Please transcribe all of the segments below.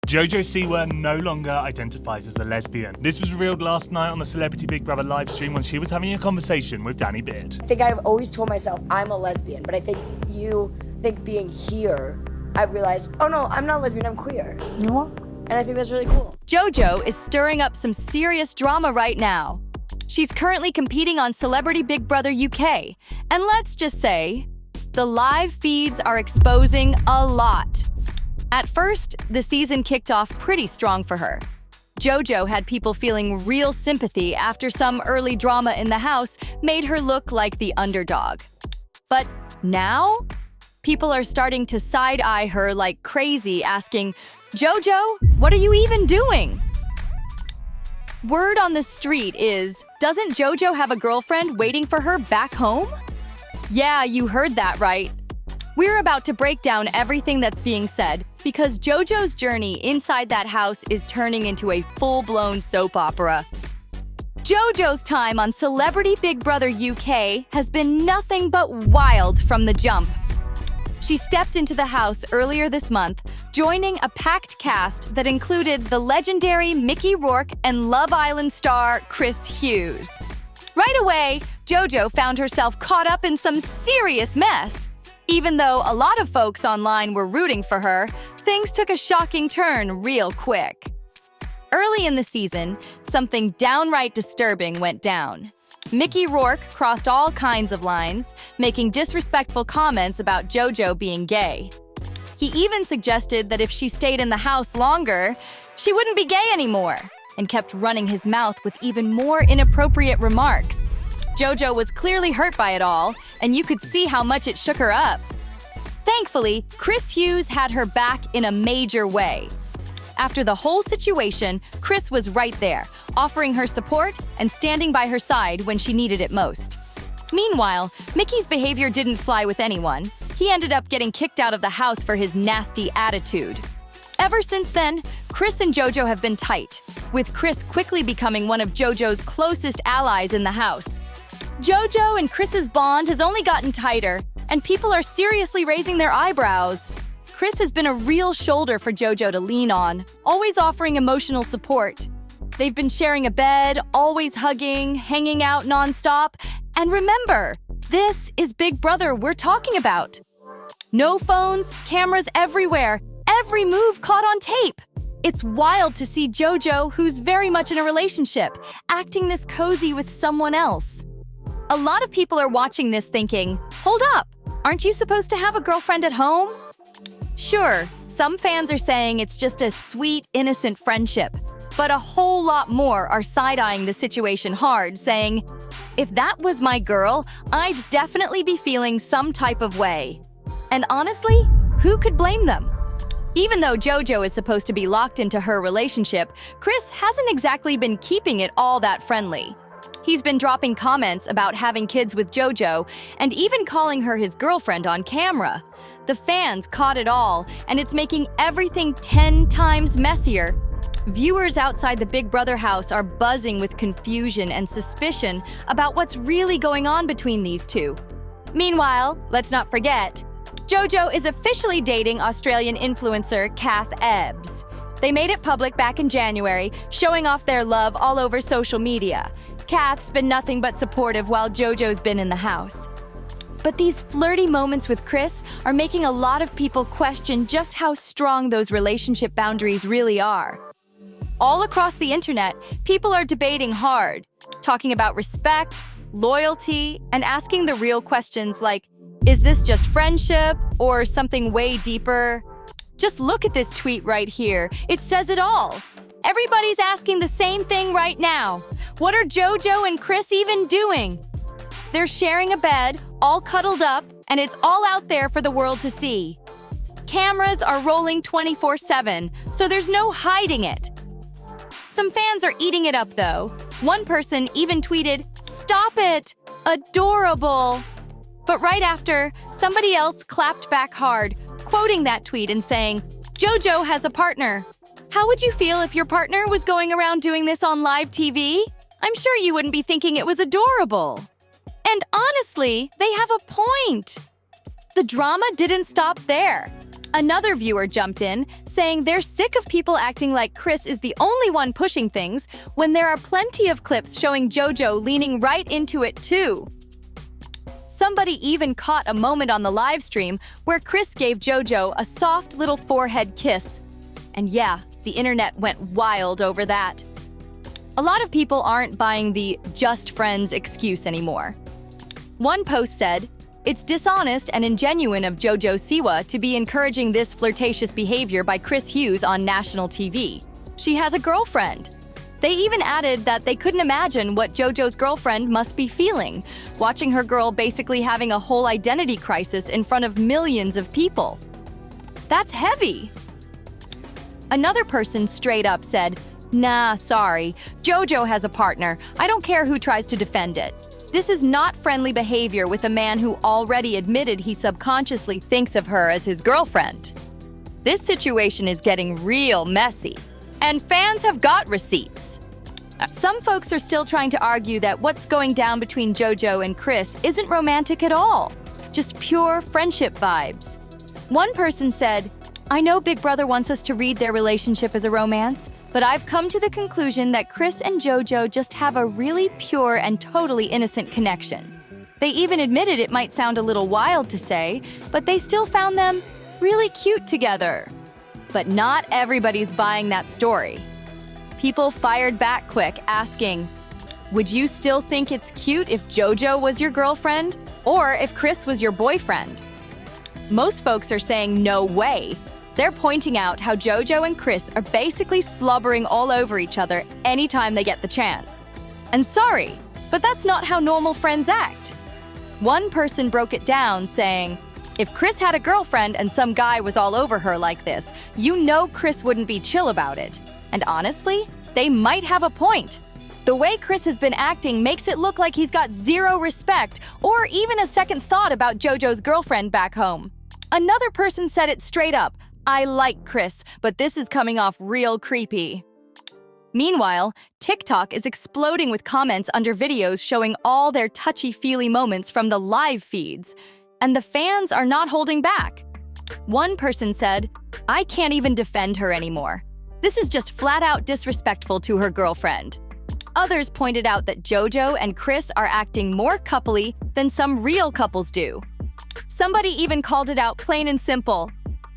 JoJo Siwa no longer identifies as a lesbian. This was revealed last night on the Celebrity Big Brother live stream when she was having a conversation with Danny Beard. I think I've always told myself I'm a lesbian, but I think being here, I've realized, oh no, I'm not lesbian, I'm queer. You what? And I think that's really cool. JoJo is stirring up some serious drama right now. She's currently competing on Celebrity Big Brother UK. And let's just say, the live feeds are exposing a lot. At first, the season kicked off pretty strong for her. JoJo had people feeling real sympathy after some early drama in the house made her look like the underdog. But now, people are starting to side-eye her like crazy, asking, JoJo, what are you even doing? Word on the street is, doesn't JoJo have a girlfriend waiting for her back home? Yeah, you heard that right. We're about to break down everything that's being said because JoJo's journey inside that house is turning into a full-blown soap opera. JoJo's time on Celebrity Big Brother UK has been nothing but wild from the jump. She stepped into the house earlier this month, joining a packed cast that included the legendary Mickey Rourke and Love Island star Chris Hughes. Right away, JoJo found herself caught up in some serious mess. Even though a lot of folks online were rooting for her, things took a shocking turn real quick. Early in the season, something downright disturbing went down. Mickey Rourke crossed all kinds of lines, making disrespectful comments about JoJo being gay. He even suggested that if she stayed in the house longer, she wouldn't be gay anymore, and kept running his mouth with even more inappropriate remarks. JoJo was clearly hurt by it all, and you could see how much it shook her up. Thankfully, Chris Hughes had her back in a major way. After the whole situation, Chris was right there, offering her support and standing by her side when she needed it most. Meanwhile, Mickey's behavior didn't fly with anyone. He ended up getting kicked out of the house for his nasty attitude. Ever since then, Chris and JoJo have been tight, with Chris quickly becoming one of JoJo's closest allies in the house. JoJo and Chris's bond has only gotten tighter, and people are seriously raising their eyebrows. Chris has been a real shoulder for JoJo to lean on, always offering emotional support. They've been sharing a bed, always hugging, hanging out nonstop. And remember, this is Big Brother we're talking about. No phones, cameras everywhere, every move caught on tape. It's wild to see JoJo, who's very much in a relationship, acting this cozy with someone else. A lot of people are watching this thinking, hold up, aren't you supposed to have a girlfriend at home? Sure, some fans are saying it's just a sweet, innocent friendship, but a whole lot more are side-eyeing the situation hard, saying, if that was my girl, I'd definitely be feeling some type of way. And honestly, who could blame them? Even though JoJo is supposed to be locked into her relationship, Chris hasn't exactly been keeping it all that friendly. He's been dropping comments about having kids with JoJo and even calling her his girlfriend on camera. The fans caught it all, and it's making everything 10 times messier. Viewers outside the Big Brother house are buzzing with confusion and suspicion about what's really going on between these two. Meanwhile, let's not forget, JoJo is officially dating Australian influencer Kath Ebbs. They made it public back in January, showing off their love all over social media. Kath's been nothing but supportive while JoJo's been in the house. But these flirty moments with Chris are making a lot of people question just how strong those relationship boundaries really are. All across the internet, people are debating hard, talking about respect, loyalty, and asking the real questions like, is this just friendship or something way deeper? Just look at this tweet right here. It says it all. Everybody's asking the same thing right now. What are JoJo and Chris even doing? They're sharing a bed, all cuddled up, and it's all out there for the world to see. Cameras are rolling 24/7, so there's no hiding it. Some fans are eating it up, though. One person even tweeted, "Stop it! Adorable!" But right after, somebody else clapped back hard, quoting that tweet and saying, JoJo has a partner. How would you feel if your partner was going around doing this on live TV? I'm sure you wouldn't be thinking it was adorable. And honestly, they have a point. The drama didn't stop there. Another viewer jumped in, saying they're sick of people acting like Chris is the only one pushing things when there are plenty of clips showing JoJo leaning right into it too. Somebody even caught a moment on the live stream where Chris gave JoJo a soft little forehead kiss. And yeah, the internet went wild over that. A lot of people aren't buying the just friends excuse anymore. One post said, "It's dishonest and ingenuine of JoJo Siwa to be encouraging this flirtatious behavior by Chris Hughes on national TV. She has a girlfriend." They even added that they couldn't imagine what JoJo's girlfriend must be feeling, watching her girl basically having a whole identity crisis in front of millions of people. That's heavy. Another person straight up said, "Nah, sorry. JoJo has a partner. I don't care who tries to defend it. This is not friendly behavior with a man who already admitted he subconsciously thinks of her as his girlfriend." This situation is getting real messy, and fans have got receipts. Some folks are still trying to argue that what's going down between JoJo and Chris isn't romantic at all, just pure friendship vibes. One person said, "I know Big Brother wants us to read their relationship as a romance, but I've come to the conclusion that Chris and JoJo just have a really pure and totally innocent connection." They even admitted it might sound a little wild to say, but they still found them really cute together. But not everybody's buying that story. People fired back quick, asking, "Would you still think it's cute if JoJo was your girlfriend, or if Chris was your boyfriend?" Most folks are saying no way. They're pointing out how JoJo and Chris are basically slobbering all over each other anytime they get the chance. And sorry, but that's not how normal friends act. One person broke it down, saying, "If Chris had a girlfriend and some guy was all over her like this, you know Chris wouldn't be chill about it." And honestly, they might have a point. The way Chris has been acting makes it look like he's got zero respect or even a second thought about JoJo's girlfriend back home. Another person said it straight up, "I like Chris, but this is coming off real creepy." Meanwhile, TikTok is exploding with comments under videos showing all their touchy-feely moments from the live feeds, and the fans are not holding back. One person said, "I can't even defend her anymore. This is just flat-out disrespectful to her girlfriend." Others pointed out that JoJo and Chris are acting more coupley than some real couples do. Somebody even called it out plain and simple.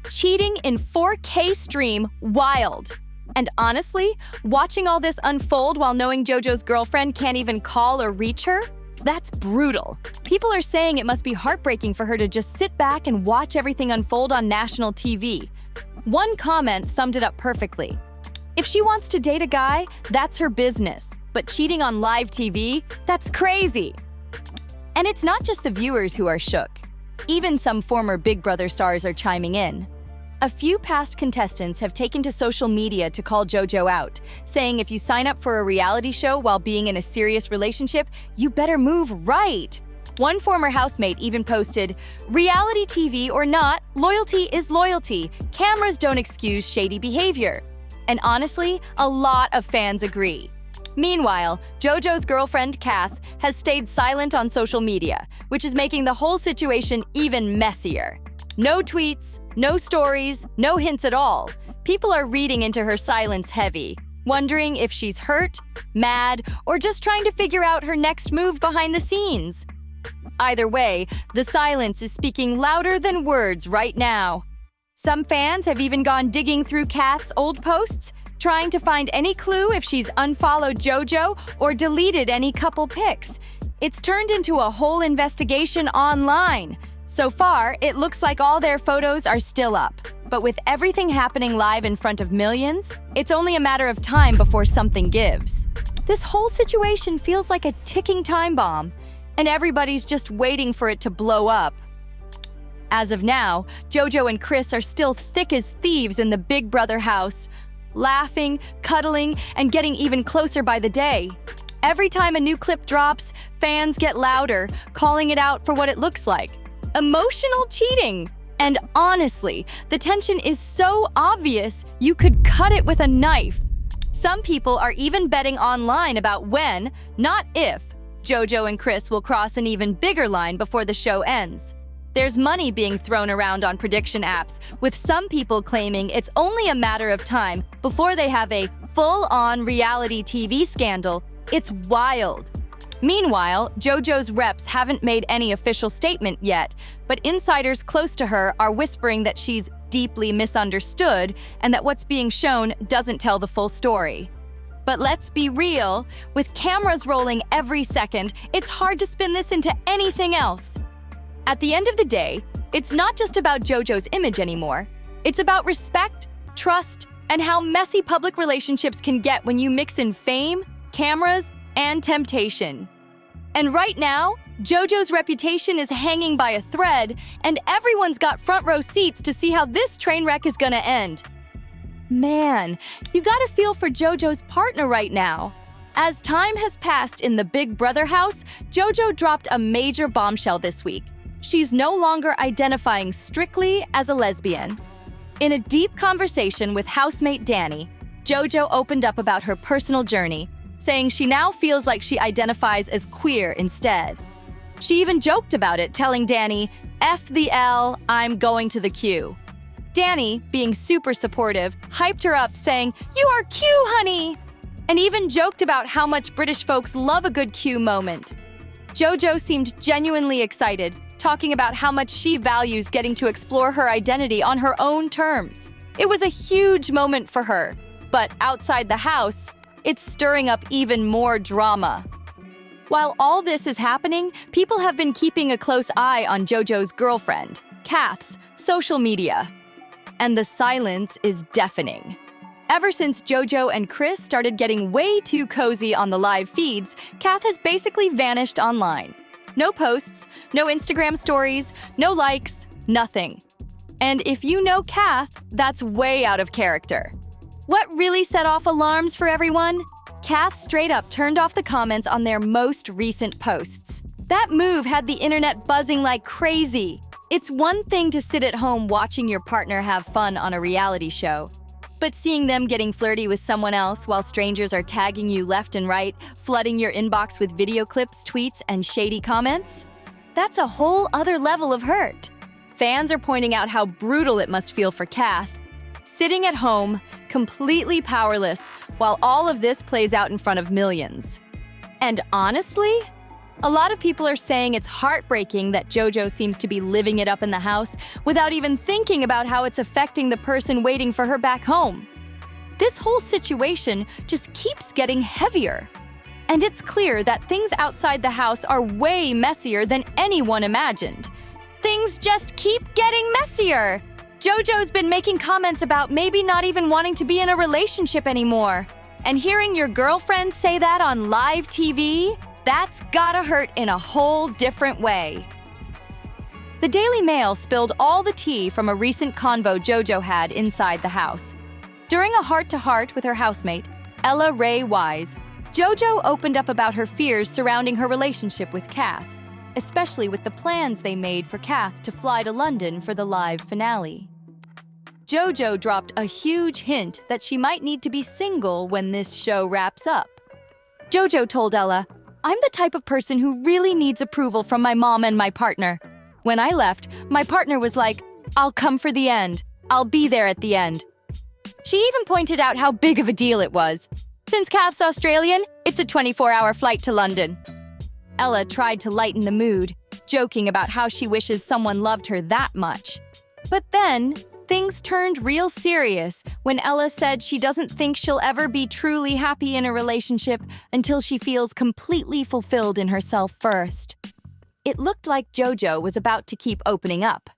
Cheating in 4K stream, wild. And honestly, watching all this unfold while knowing JoJo's girlfriend can't even call or reach her, that's brutal. People are saying it must be heartbreaking for her to just sit back and watch everything unfold on national TV. One comment summed it up perfectly. If she wants to date a guy, that's her business. But cheating on live TV, that's crazy. And it's not just the viewers who are shook. Even some former Big Brother stars are chiming in. A few past contestants have taken to social media to call JoJo out, saying if you sign up for a reality show while being in a serious relationship, you better move right. One former housemate even posted, "Reality TV or not, loyalty is loyalty. Cameras don't excuse shady behavior." And honestly, a lot of fans agree. Meanwhile, JoJo's girlfriend, Kath, has stayed silent on social media, which is making the whole situation even messier. No tweets, no stories, no hints at all. People are reading into her silence heavy, wondering if she's hurt, mad, or just trying to figure out her next move behind the scenes. Either way, the silence is speaking louder than words right now. Some fans have even gone digging through Kath's old posts, trying to find any clue if she's unfollowed JoJo or deleted any couple pics. It's turned into a whole investigation online. So far, it looks like all their photos are still up. But with everything happening live in front of millions, it's only a matter of time before something gives. This whole situation feels like a ticking time bomb, and everybody's just waiting for it to blow up. As of now, JoJo and Chris are still thick as thieves in the Big Brother house, laughing, cuddling, and getting even closer by the day. Every time a new clip drops, fans get louder, calling it out for what it looks like. Emotional cheating. And honestly, the tension is so obvious, you could cut it with a knife. Some people are even betting online about when, not if, JoJo and Chris will cross an even bigger line before the show ends. There's money being thrown around on prediction apps, with some people claiming it's only a matter of time before they have a full-on reality TV scandal. It's wild. Meanwhile, JoJo's reps haven't made any official statement yet, but insiders close to her are whispering that she's deeply misunderstood and that what's being shown doesn't tell the full story. But let's be real, with cameras rolling every second, it's hard to spin this into anything else. At the end of the day, it's not just about JoJo's image anymore. It's about respect, trust, and how messy public relationships can get when you mix in fame, cameras, and temptation. And right now, JoJo's reputation is hanging by a thread, and everyone's got front row seats to see how this train wreck is gonna end. Man, you gotta feel for JoJo's partner right now. As time has passed in the Big Brother house, JoJo dropped a major bombshell this week. She's no longer identifying strictly as a lesbian. In a deep conversation with housemate Danny, JoJo opened up about her personal journey, saying she now feels like she identifies as queer instead. She even joked about it, telling Danny, "F the L, I'm going to the Q." Danny, being super supportive, hyped her up, saying, "You are Q, honey!" And even joked about how much British folks love a good Q moment. JoJo seemed genuinely excited, talking about how much she values getting to explore her identity on her own terms. It was a huge moment for her, but outside the house, it's stirring up even more drama. While all this is happening, people have been keeping a close eye on JoJo's girlfriend, Kath's, social media. And the silence is deafening. Ever since JoJo and Chris started getting way too cozy on the live feeds, Kath has basically vanished online. No posts, no Instagram stories, no likes, nothing. And if you know Kath, that's way out of character. What really set off alarms for everyone? Kath straight up turned off the comments on their most recent posts. That move had the internet buzzing like crazy. It's one thing to sit at home watching your partner have fun on a reality show, but seeing them getting flirty with someone else while strangers are tagging you left and right, flooding your inbox with video clips, tweets, and shady comments? That's a whole other level of hurt. Fans are pointing out how brutal it must feel for Kath, sitting at home, completely powerless, while all of this plays out in front of millions. And honestly, a lot of people are saying it's heartbreaking that JoJo seems to be living it up in the house without even thinking about how it's affecting the person waiting for her back home. This whole situation just keeps getting heavier. And it's clear that things outside the house are way messier than anyone imagined. Things just keep getting messier. JoJo's been making comments about maybe not even wanting to be in a relationship anymore. And hearing your girlfriend say that on live TV? That's gotta hurt in a whole different way. The Daily Mail spilled all the tea from a recent convo JoJo had inside the house. During a heart-to-heart with her housemate, Ella Ray Wise, JoJo opened up about her fears surrounding her relationship with Kath, especially with the plans they made for Kath to fly to London for the live finale. JoJo dropped a huge hint that she might need to be single when this show wraps up. JoJo told Ella, "I'm the type of person who really needs approval from my mom and my partner. When I left, my partner was like, 'I'll come for the end. I'll be there at the end.'" She even pointed out how big of a deal it was. Since Kath's Australian, it's a 24-hour flight to London. Ella tried to lighten the mood, joking about how she wishes someone loved her that much. But then, things turned real serious when Ella said she doesn't think she'll ever be truly happy in a relationship until she feels completely fulfilled in herself first. It looked like JoJo was about to keep opening up.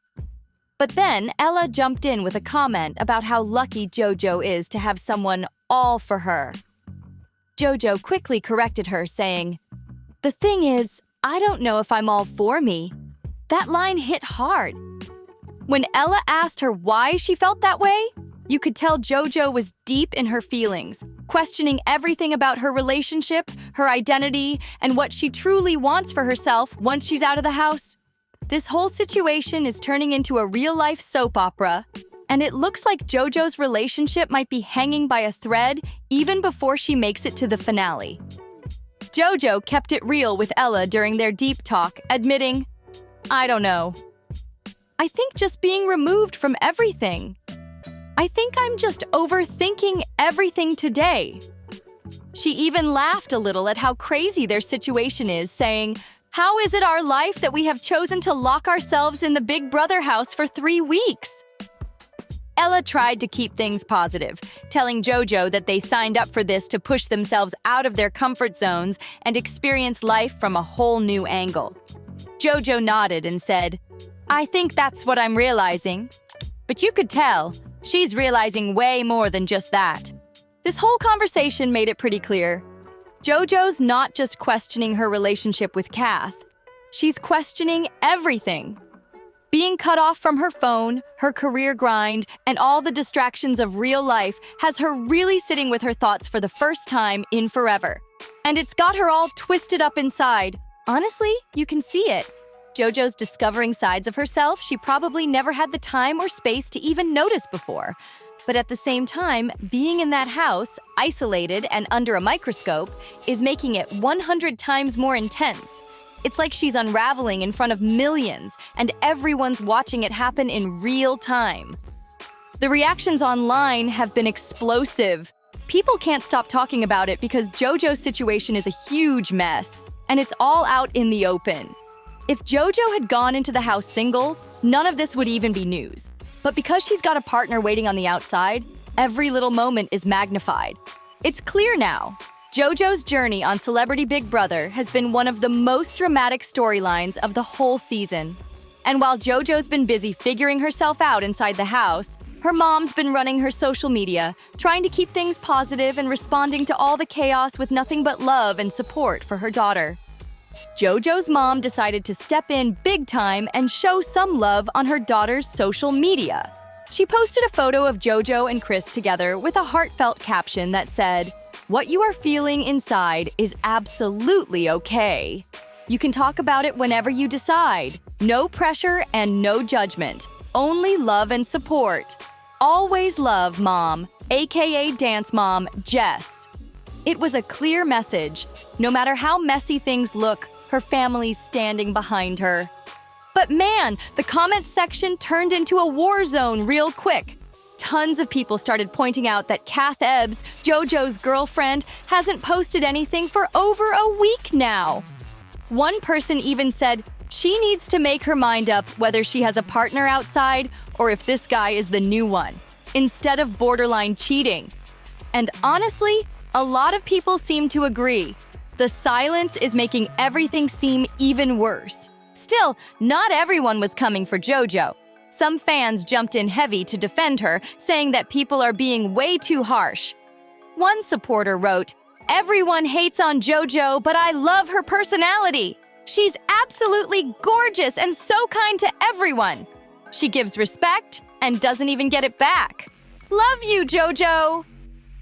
But then Ella jumped in with a comment about how lucky JoJo is to have someone all for her. JoJo quickly corrected her, saying, "The thing is, I don't know if I'm all for me." That line hit hard. When Ella asked her why she felt that way, you could tell JoJo was deep in her feelings, questioning everything about her relationship, her identity, and what she truly wants for herself once she's out of the house. This whole situation is turning into a real-life soap opera, and it looks like JoJo's relationship might be hanging by a thread even before she makes it to the finale. JoJo kept it real with Ella during their deep talk, admitting, "I don't know. I think just being removed from everything. I think I'm just overthinking everything today. She even laughed a little at how crazy their situation is, saying, "How is it our life that we have chosen to lock ourselves in the Big Brother house for 3 weeks?" Ella tried to keep things positive, telling JoJo that they signed up for this to push themselves out of their comfort zones and experience life from a whole new angle. JoJo nodded and said, "I think that's what I'm realizing." But you could tell, she's realizing way more than just that. This whole conversation made it pretty clear. JoJo's not just questioning her relationship with Kath. She's questioning everything. Being cut off from her phone, her career grind, and all the distractions of real life has her really sitting with her thoughts for the first time in forever. And it's got her all twisted up inside. Honestly, you can see it. JoJo's discovering sides of herself she probably never had the time or space to even notice before. But at the same time, being in that house, isolated and under a microscope, is making it 100 times more intense. It's like she's unraveling in front of millions, and everyone's watching it happen in real time. The reactions online have been explosive. People can't stop talking about it because JoJo's situation is a huge mess, and it's all out in the open. If JoJo had gone into the house single, none of this would even be news. But because she's got a partner waiting on the outside, every little moment is magnified. It's clear now. JoJo's journey on Celebrity Big Brother has been one of the most dramatic storylines of the whole season. And while JoJo's been busy figuring herself out inside the house, her mom's been running her social media, trying to keep things positive and responding to all the chaos with nothing but love and support for her daughter. JoJo's mom decided to step in big time and show some love on her daughter's social media. She posted a photo of JoJo and Chris together with a heartfelt caption that said, "What you are feeling inside is absolutely okay. You can talk about it whenever you decide. No pressure and no judgment. Only love and support. Always love, Mom, aka Dance Mom, Jess." It was a clear message. No matter how messy things look, her family's standing behind her. But man, the comments section turned into a war zone real quick. Tons of people started pointing out that Kath Ebbs, JoJo's girlfriend, hasn't posted anything for over a week now. One person even said she needs to make her mind up whether she has a partner outside or if this guy is the new one, instead of borderline cheating. And honestly, a lot of people seem to agree. The silence is making everything seem even worse. Still, not everyone was coming for JoJo. Some fans jumped in heavy to defend her, saying that people are being way too harsh. One supporter wrote, "Everyone hates on JoJo, but I love her personality. She's absolutely gorgeous and so kind to everyone. She gives respect and doesn't even get it back. Love you, JoJo."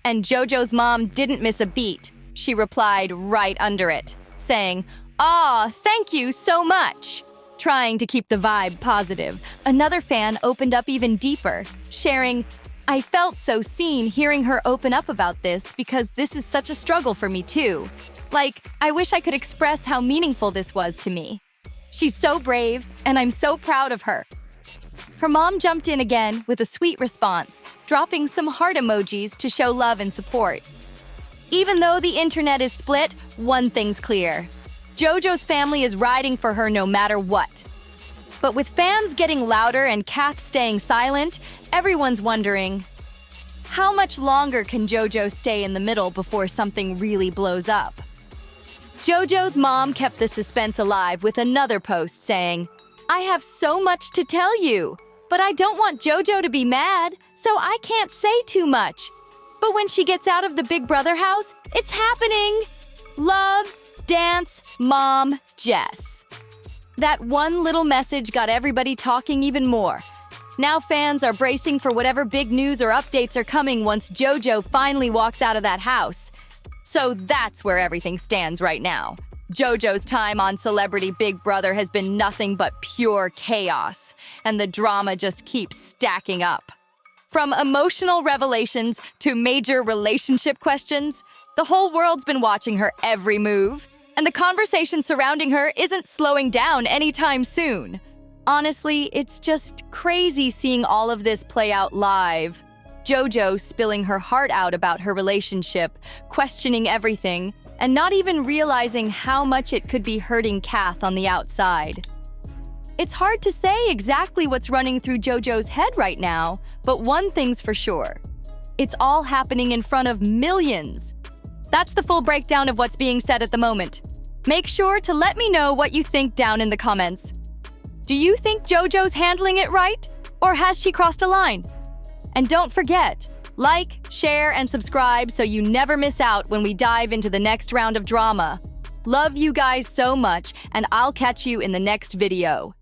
And JoJo's mom didn't miss a beat. She replied right under it, saying, "Aw, thank you so much." Trying to keep the vibe positive, another fan opened up even deeper, sharing, "I felt so seen hearing her open up about this because this is such a struggle for me too. Like, I wish I could express how meaningful this was to me. She's so brave, and I'm so proud of her." Her mom jumped in again with a sweet response, dropping some heart emojis to show love and support. Even though the internet is split, one thing's clear. JoJo's family is riding for her no matter what. But with fans getting louder and Kath staying silent, everyone's wondering, how much longer can JoJo stay in the middle before something really blows up? JoJo's mom kept the suspense alive with another post saying, "I have so much to tell you, but I don't want JoJo to be mad, so I can't say too much. But when she gets out of the Big Brother house, it's happening. Love, Dance, Mom, Jess." That one little message got everybody talking even more. Now fans are bracing for whatever big news or updates are coming once JoJo finally walks out of that house. So that's where everything stands right now. JoJo's time on Celebrity Big Brother has been nothing but pure chaos, and the drama just keeps stacking up. From emotional revelations to major relationship questions, the whole world's been watching her every move, and the conversation surrounding her isn't slowing down anytime soon. Honestly, it's just crazy seeing all of this play out live. JoJo spilling her heart out about her relationship, questioning everything, and not even realizing how much it could be hurting Kath on the outside. It's hard to say exactly what's running through JoJo's head right now, but one thing's for sure. It's all happening in front of millions. That's the full breakdown of what's being said at the moment. Make sure to let me know what you think down in the comments. Do you think JoJo's handling it right? Or has she crossed a line? And don't forget, like, share, and subscribe so you never miss out when we dive into the next round of drama. Love you guys so much, and I'll catch you in the next video.